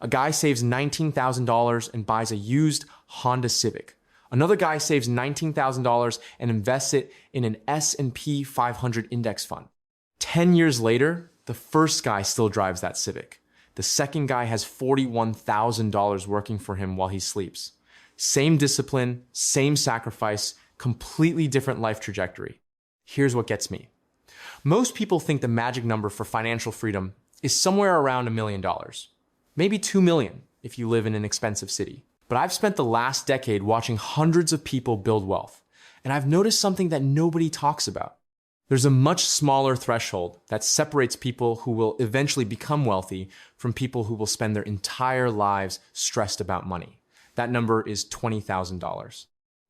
A guy saves $19,000 and buys a used Honda Civic. Another guy saves $19,000 and invests it in an S&P 500 index fund. 10 years later, the first guy still drives that Civic. The second guy has $41,000 working for him while he sleeps. Same discipline, same sacrifice, completely different life trajectory. Here's what gets me. Most people think the magic number for financial freedom is somewhere around $1 million. Maybe 2 million if you live in an expensive city. But I've spent the last decade watching hundreds of people build wealth, and I've noticed something that nobody talks about. There's a much smaller threshold that separates people who will eventually become wealthy from people who will spend their entire lives stressed about money. That number is $20,000.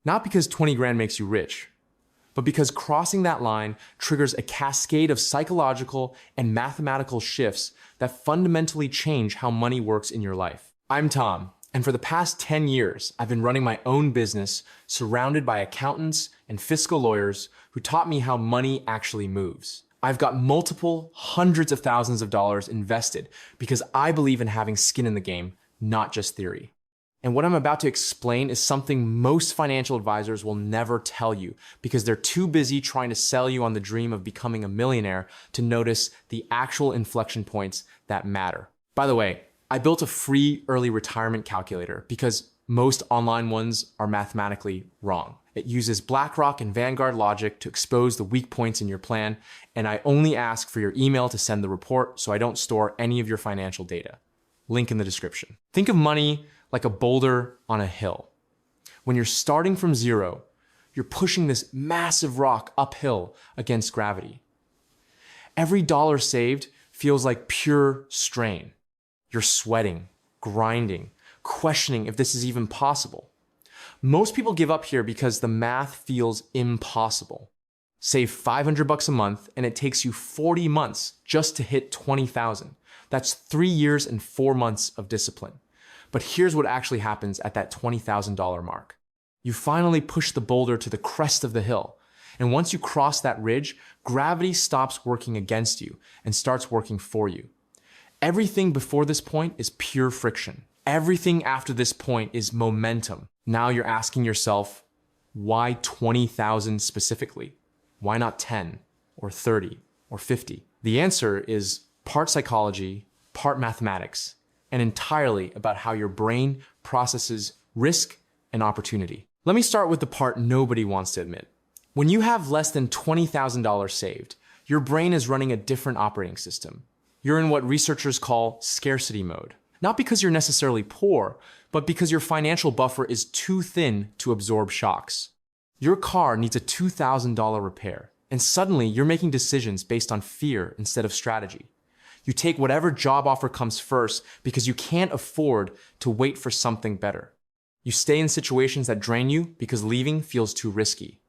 Not because 20 grand makes you rich, but because crossing that line triggers a cascade of psychological and mathematical shifts that fundamentally change how money works in your life. I'm Tom, and for the past 10 years, I've been running my own business surrounded by accountants and fiscal lawyers who taught me how money actually moves. I've got multiple hundreds of thousands of dollars invested because I believe in having skin in the game, not just theory. And what I'm about to explain is something most financial advisors will never tell you because they're too busy trying to sell you on the dream of becoming a millionaire to notice the actual inflection points that matter. By the way, I built a free early retirement calculator because most online ones are mathematically wrong. It uses BlackRock and Vanguard logic to expose the weak points in your plan, and I only ask for your email to send the report so I don't store any of your financial data. Link in the description. Think of money like a boulder on a hill. When you're starting from zero, you're pushing this massive rock uphill against gravity. Every dollar saved feels like pure strain. You're sweating, grinding, questioning if this is even possible. Most people give up here because the math feels impossible. Save $500 a month and it takes you 40 months just to hit 20,000. That's 3 years and 4 months of discipline. But here's what actually happens at that $20,000 mark. You finally push the boulder to the crest of the hill. And once you cross that ridge, gravity stops working against you and starts working for you. Everything before this point is pure friction. Everything after this point is momentum. Now you're asking yourself, why 20,000 specifically? Why not 10 or 30 or 50? The answer is part psychology, part mathematics, and entirely about how your brain processes risk and opportunity. Let me start with the part nobody wants to admit. When you have less than $20,000 saved, your brain is running a different operating system. You're in what researchers call scarcity mode. Not because you're necessarily poor, but because your financial buffer is too thin to absorb shocks. Your car needs a $2,000 repair, and suddenly you're making decisions based on fear instead of strategy. You take whatever job offer comes first because you can't afford to wait for something better. You stay in situations that drain you because leaving feels too risky.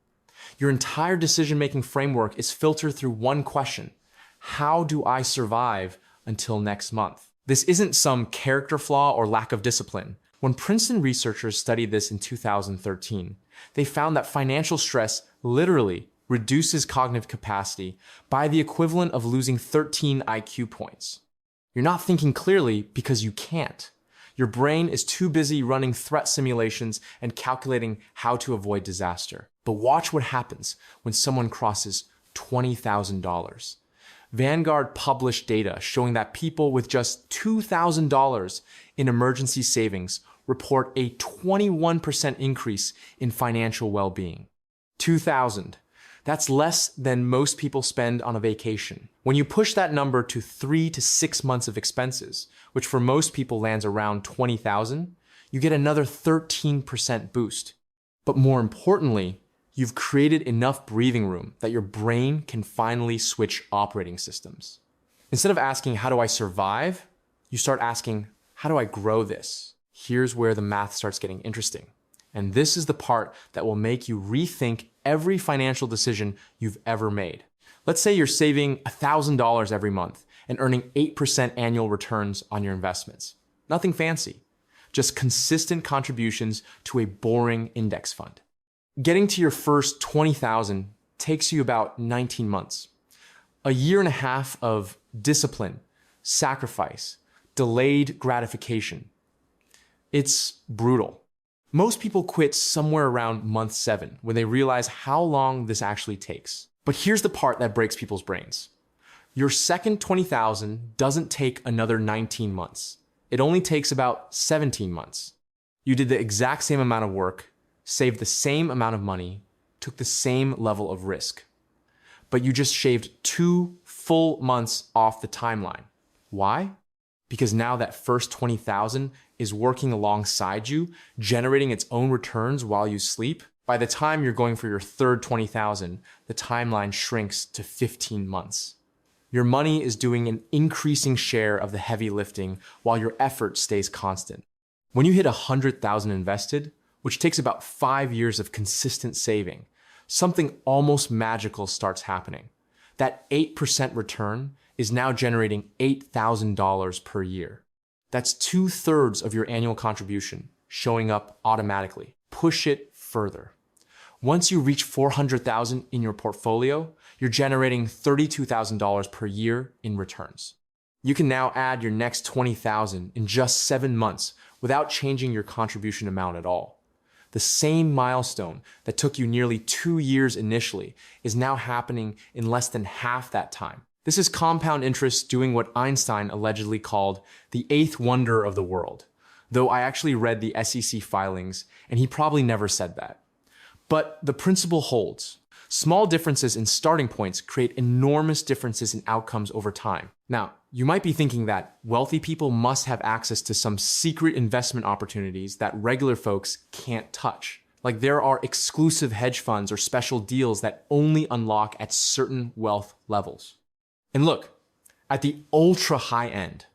Your entire decision-making framework is filtered through one question: how do I survive until next month? This isn't some character flaw or lack of discipline. When Princeton researchers studied this in 2013, they found that financial stress literally reduces cognitive capacity by the equivalent of losing 13 IQ points. You're not thinking clearly because you can't. Your brain is too busy running threat simulations and calculating how to avoid disaster. But watch what happens when someone crosses $20,000. Vanguard published data showing that people with just $2,000 in emergency savings report a 21% increase in financial well-being. 2,000. That's less than most people spend on a vacation. When you push that number to 3 to 6 months of expenses, which for most people lands around 20,000, you get another 13% boost. But more importantly, you've created enough breathing room that your brain can finally switch operating systems. Instead of asking, how do I survive? You start asking, how do I grow this? Here's where the math starts getting interesting. And this is the part that will make you rethink every financial decision you've ever made. Let's say you're saving $1,000 every month and earning 8% annual returns on your investments. Nothing fancy, just consistent contributions to a boring index fund. Getting to your first 20,000 takes you about 19 months. A year and a half of discipline, sacrifice, delayed gratification. It's brutal. Most people quit somewhere around month 7 when they realize how long this actually takes. But here's the part that breaks people's brains. Your second 20,000 doesn't take another 19 months. It only takes about 17 months. You did the exact same amount of work, saved the same amount of money, took the same level of risk. But you just shaved 2 full months off the timeline. Why? Because now that first 20,000 is working alongside you, generating its own returns while you sleep. By the time you're going for your third 20,000, the timeline shrinks to 15 months. Your money is doing an increasing share of the heavy lifting while your effort stays constant. When you hit 100,000 invested, which takes about 5 years of consistent saving, something almost magical starts happening. That 8% return is now generating $8,000 per year. That's 2/3 of your annual contribution showing up automatically. Push it further. Once you reach 400,000 in your portfolio, you're generating $32,000 per year in returns. You can now add your next 20,000 in just 7 months without changing your contribution amount at all. The same milestone that took you nearly 2 years initially is now happening in less than half that time. This is compound interest doing what Einstein allegedly called the 8th wonder of the world, though I actually read the SEC filings and he probably never said that. But the principle holds. Small differences in starting points create enormous differences in outcomes over time. Now, you might be thinking that wealthy people must have access to some secret investment opportunities that regular folks can't touch. Like there are exclusive hedge funds or special deals that only unlock at certain wealth levels. And look, at the ultra high end,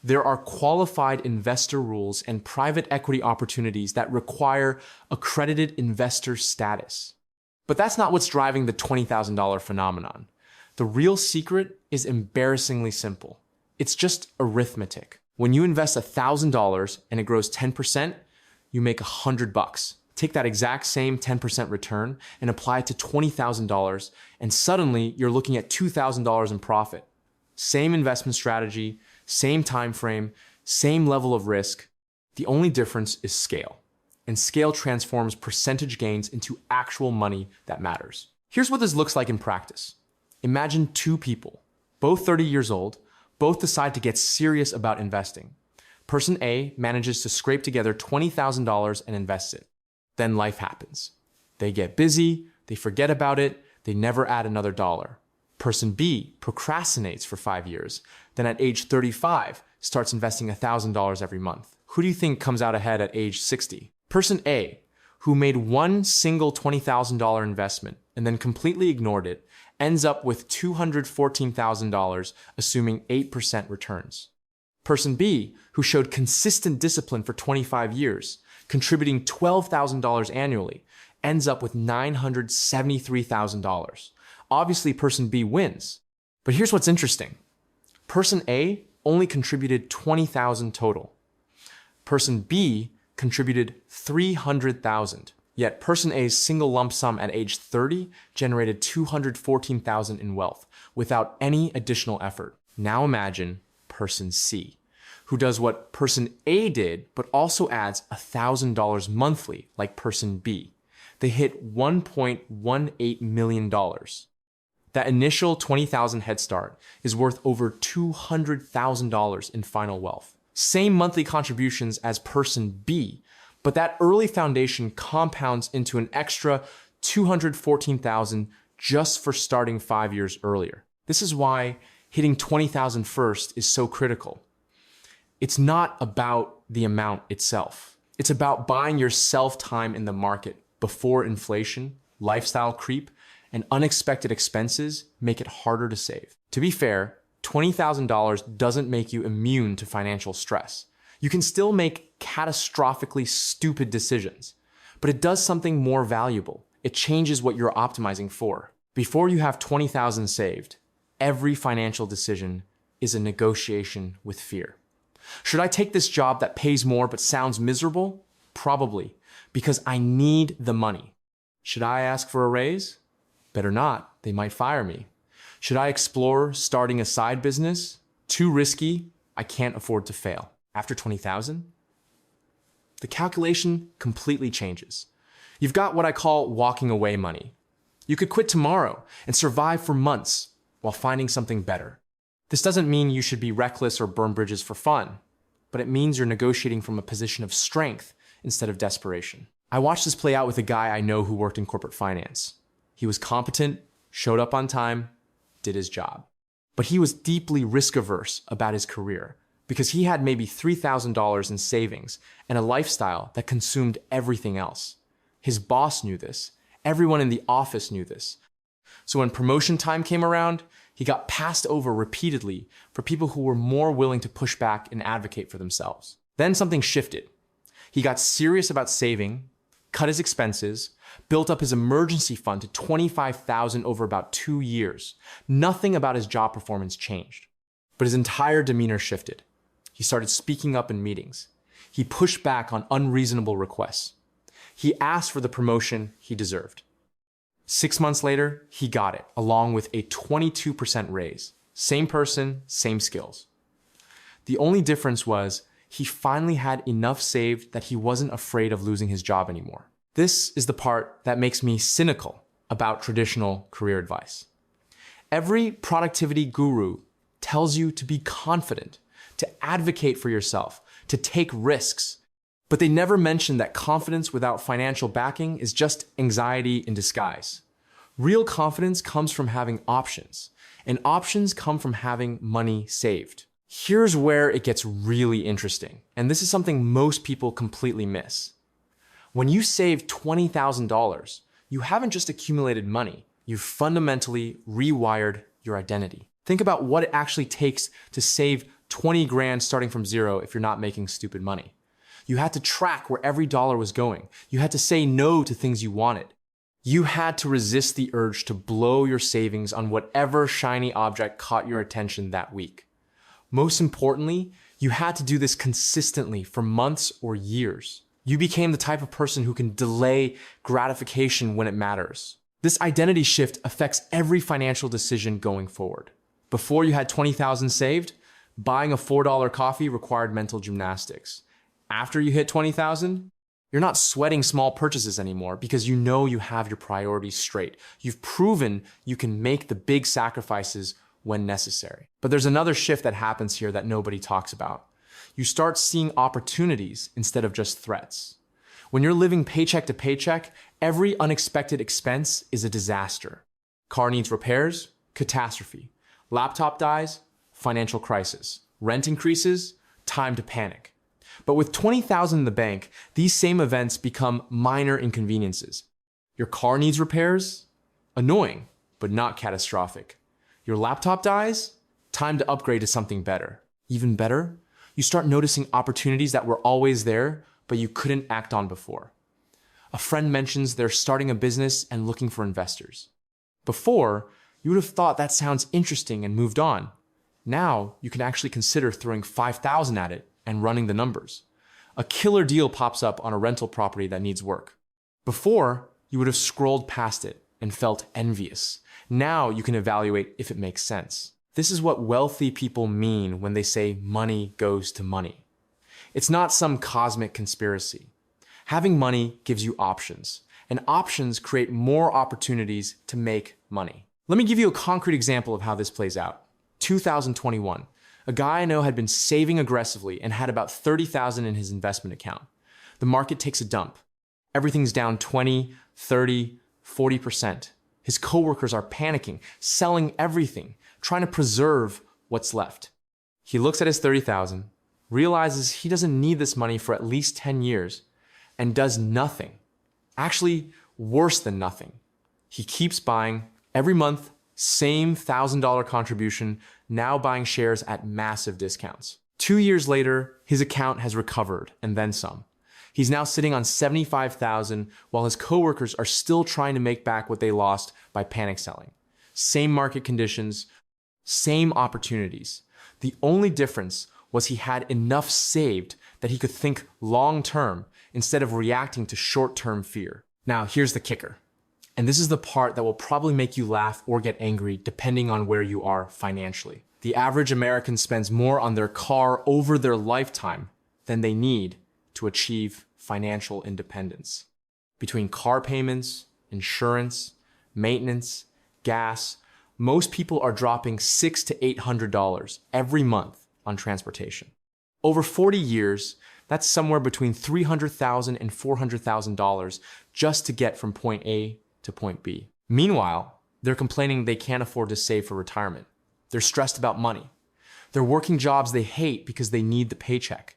there are qualified investor rules and private equity opportunities that require accredited investor status. But that's not what's driving the $20,000 phenomenon. The real secret is embarrassingly simple. It's just arithmetic. When you invest $1,000 and it grows 10%, you make $100. Take that exact same 10% return and apply it to $20,000, and suddenly you're looking at $2,000 in profit. Same investment strategy, same time frame, same level of risk. The only difference is scale. And scale transforms percentage gains into actual money that matters. Here's what this looks like in practice. Imagine 2 people, both 30 years old, both decide to get serious about investing. Person A manages to scrape together $20,000 and invests it. Then life happens. They get busy, they forget about it, they never add another dollar. Person B procrastinates for 5 years, then at age 35 starts investing $1,000 every month. Who do you think comes out ahead at age 60? Person A, who made one single $20,000 investment and then completely ignored it, ends up with $214,000, assuming 8% returns. Person B, who showed consistent discipline for 25 years, contributing $12,000 annually, ends up with $973,000. Obviously, person B wins. But here's what's interesting. Person A only contributed $20,000 total. Person B contributed $300,000. Yet person A's single lump sum at age 30 generated $214,000 in wealth without any additional effort. Now imagine person C, who does what person A did, but also adds $1,000 monthly like person B. They hit $1.18 million. That initial $20,000 head start is worth over $200,000 in final wealth. Same monthly contributions as person B, but that early foundation compounds into an extra $214,000 just for starting 5 years earlier. This is why hitting $20,000 first is so critical. It's not about the amount itself. It's about buying yourself time in the market before inflation, lifestyle creep, and unexpected expenses make it harder to save. To be fair, $20,000 doesn't make you immune to financial stress. You can still make catastrophically stupid decisions, but it does something more valuable. It changes what you're optimizing for. Before you have $20,000 saved, every financial decision is a negotiation with fear. Should I take this job that pays more but sounds miserable? Probably, because I need the money. Should I ask for a raise? Better not, they might fire me. Should I explore starting a side business? Too risky, I can't afford to fail. After 20,000, the calculation completely changes. You've got what I call walking away money. You could quit tomorrow and survive for months while finding something better. This doesn't mean you should be reckless or burn bridges for fun, but it means you're negotiating from a position of strength instead of desperation. I watched this play out with a guy I know who worked in corporate finance. He was competent, showed up on time, did his job. But he was deeply risk-averse about his career because he had maybe $3,000 in savings and a lifestyle that consumed everything else. His boss knew this. Everyone in the office knew this. So when promotion time came around, he got passed over repeatedly for people who were more willing to push back and advocate for themselves. Then something shifted. He got serious about saving, cut his expenses, built up his emergency fund to $25,000 over about 2 years. Nothing about his job performance changed, but his entire demeanor shifted. He started speaking up in meetings. He pushed back on unreasonable requests. He asked for the promotion he deserved. 6 months later, he got it, along with a 22% raise. Same person, same skills. The only difference was he finally had enough saved that he wasn't afraid of losing his job anymore. This is the part that makes me cynical about traditional career advice. Every productivity guru tells you to be confident, to advocate for yourself, to take risks, but they never mention that confidence without financial backing is just anxiety in disguise. Real confidence comes from having options, and options come from having money saved. Here's where it gets really interesting, and this is something most people completely miss. When you save $20,000, you haven't just accumulated money, you've fundamentally rewired your identity. Think about what it actually takes to save 20 grand starting from zero if you're not making stupid money. You had to track where every dollar was going. You had to say no to things you wanted. You had to resist the urge to blow your savings on whatever shiny object caught your attention that week. Most importantly, you had to do this consistently for months or years. You became the type of person who can delay gratification when it matters. This identity shift affects every financial decision going forward. Before you had 20,000 saved, buying a $4 coffee required mental gymnastics. After you hit 20,000, you're not sweating small purchases anymore because you know you have your priorities straight. You've proven you can make the big sacrifices when necessary. But there's another shift that happens here that nobody talks about. You start seeing opportunities instead of just threats. When you're living paycheck to paycheck, every unexpected expense is a disaster. Car needs repairs, catastrophe. Laptop dies, financial crisis. Rent increases, time to panic. But with 20,000 in the bank, these same events become minor inconveniences. Your car needs repairs, annoying, but not catastrophic. Your laptop dies, time to upgrade to something better. Even better, you start noticing opportunities that were always there, but you couldn't act on before. A friend mentions they're starting a business and looking for investors. Before, you would have thought that sounds interesting and moved on. Now, you can actually consider throwing 5,000 at it and running the numbers. A killer deal pops up on a rental property that needs work. Before, you would have scrolled past it and felt envious. Now you can evaluate if it makes sense. This is what wealthy people mean when they say money goes to money. It's not some cosmic conspiracy. Having money gives you options, and options create more opportunities to make money. Let me give you a concrete example of how this plays out. 2021. A guy I know had been saving aggressively and had about 30,000 in his investment account. The market takes a dump. Everything's down 20, 30, 40%. His coworkers are panicking, selling everything, trying to preserve what's left. He looks at his 30,000, realizes he doesn't need this money for at least 10 years, and does nothing. Actually, worse than nothing. He keeps buying every month, same $1,000 contribution, now buying shares at massive discounts. 2 years later, his account has recovered and then some. He's now sitting on 75,000 while his coworkers are still trying to make back what they lost by panic selling. Same market conditions, same opportunities. The only difference was he had enough saved that he could think long-term instead of reacting to short-term fear. Now, here's the kicker. And this is the part that will probably make you laugh or get angry depending on where you are financially. The average American spends more on their car over their lifetime than they need to achieve financial independence. Between car payments, insurance, maintenance, gas, most people are dropping $600 to $800 every month on transportation. Over 40 years, that's somewhere between $300,000 and $400,000 just to get from point A to point B. Meanwhile, they're complaining they can't afford to save for retirement. They're stressed about money. They're working jobs they hate because they need the paycheck.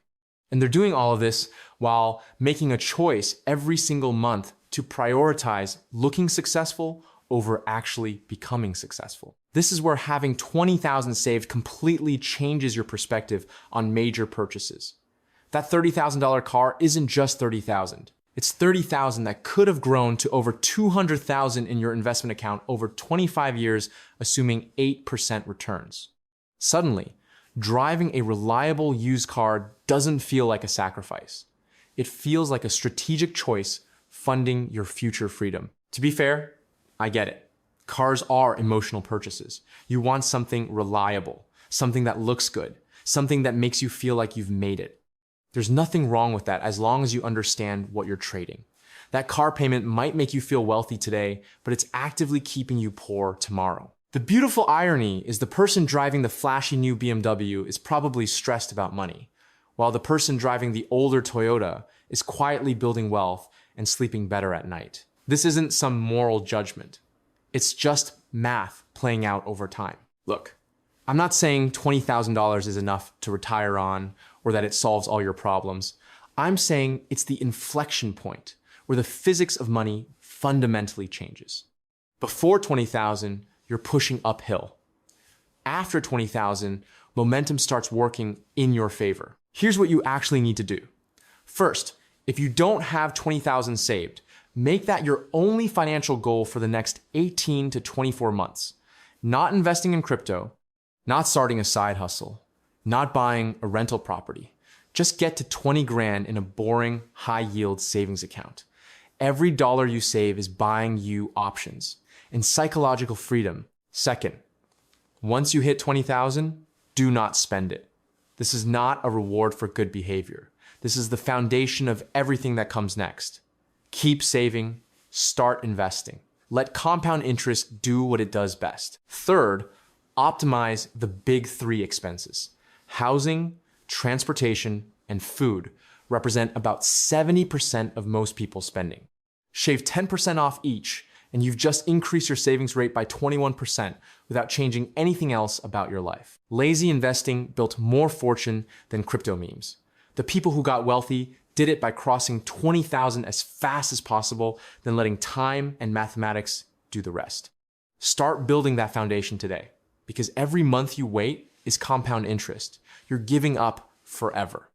And they're doing all of this while making a choice every single month to prioritize looking successful over actually becoming successful. This is where having $20,000 saved completely changes your perspective on major purchases. That $30,000 car isn't just $30,000. It's $30,000 that could have grown to over $200,000 in your investment account over 25 years, assuming 8% returns. Suddenly, driving a reliable used car doesn't feel like a sacrifice. It feels like a strategic choice funding your future freedom. To be fair, I get it. Cars are emotional purchases. You want something reliable, something that looks good, something that makes you feel like you've made it. There's nothing wrong with that as long as you understand what you're trading. That car payment might make you feel wealthy today, but it's actively keeping you poor tomorrow. The beautiful irony is the person driving the flashy new BMW is probably stressed about money, while the person driving the older Toyota is quietly building wealth and sleeping better at night. This isn't some moral judgment. It's just math playing out over time. Look, I'm not saying $20,000 is enough to retire on or that it solves all your problems. I'm saying it's the inflection point where the physics of money fundamentally changes. Before $20,000, you're pushing uphill. After $20,000, momentum starts working in your favor. Here's what you actually need to do. First, if you don't have $20,000 saved, make that your only financial goal for the next 18 to 24 months. Not investing in crypto, not starting a side hustle, not buying a rental property. Just get to 20 grand in a boring, high-yield savings account. Every dollar you save is buying you options and psychological freedom. Second, once you hit 20,000, do not spend it. This is not a reward for good behavior. This is the foundation of everything that comes next. Keep saving, start investing. Let compound interest do what it does best. Third, optimize the big three expenses. Housing, transportation, and food represent about 70% of most people's spending. Shave 10% off each, and you've just increased your savings rate by 21% without changing anything else about your life. Lazy investing built more fortune than crypto memes. The people who got wealthy did it by crossing 20,000 as fast as possible, then letting time and mathematics do the rest. Start building that foundation today, because every month you wait is compound interest. You're giving up forever.